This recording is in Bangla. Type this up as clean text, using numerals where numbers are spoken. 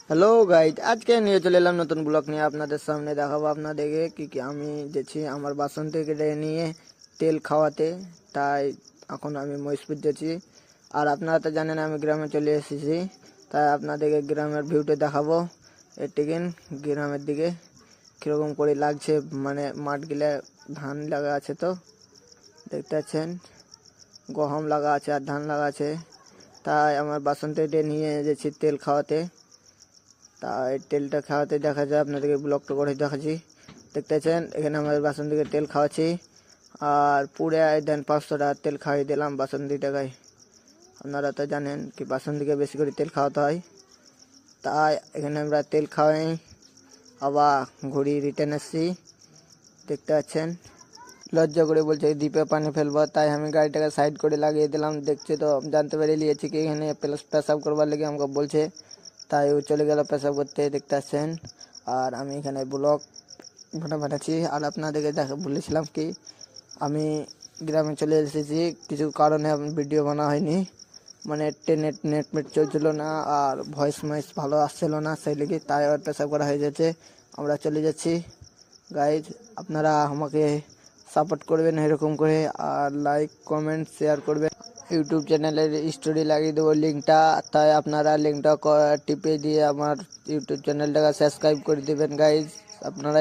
হ্যালো গাইড, আজকে নিয়ে চলে এলাম নতুন ব্লগ নিয়ে আপনাদের সামনে। দেখাবো আপনাদেরকে কি আমি যাচ্ছি আমার বাসন থেকে নিয়ে তেল খাওয়াতে। তাই এখন আমি মহিষপুর যাচ্ছি। আর আপনারা তো জানেন আমি গ্রামে চলে এসেছি, তাই আপনাদেরকে গ্রামের ভিউটা দেখাবো। এটিকেন গ্রামের দিকে কীরকম করে লাগছে, মানে মাঠগুলা ধান লাগা আছে, তো দেখতে পাচ্ছেন গহম লাগা আছে আর ধান লাগা আছে। তাই আমার বাসন থেকে নিয়ে যাচ্ছি তেল খাওয়াতে। তাই তেলটা খাওয়াতে দেখা যায়, আপনাদেরকে ব্লগটা করে দেখাচ্ছি। দেখতে পাচ্ছেন এখানে আমাদের বাসন দিকে তেল খাওয়াচ্ছি, আর পুরে দেন 500 টাকার তেল খাইয়ে দিলাম বাসন 2 টাকায়। আপনারা তো জানেন কি বাসন দিকে বেশি করে তেল খাওয়াতে হয়। তাই এখানে আমরা তেল খাওয়াই, আবার ঘুরি রিটার্ন আসছি। দেখতে পাচ্ছেন লজ্জা করে বলছে দ্বীপে পানি ফেলবো, তাই আমি গাড়িটাকে সাইড করে লাগিয়ে দিলাম। দেখছি তো জানতে পেরে নিয়েছি কি এখানে পেশাব করবার লেগে আমাকে বলছে, তাই ও চলে গেল পেশাব করতে। দেখতে পাচ্ছেন আর আমি এখানে ব্লগ বানাচ্ছি। আর আপনাদেরকে বলেছিলাম কি আমি গ্রামে চলে এসেছি, কিছু কারণে ভিডিও বানা হয়নি, মানে নেট চলছিল না আর ভয়েস ভালো আসছিল না, সেই লেগে তাই আবার পেশাব করা হয়ে যাচ্ছে। আমরা চলে যাচ্ছি গাইজ, আপনারা আমাকে সাপোর্ট করবেন এরকম করে, আর লাইক কমেন্ট শেয়ার করবেন। ইউটিউব চ্যানেলের স্টোরি লাগিয়ে দেবো লিঙ্কটা, তাই আপনারা লিঙ্কটা টিপে দিয়ে আমার ইউটিউব চ্যানেলটাকে সাবস্ক্রাইব করে দেবেন গাইজ। আপনারা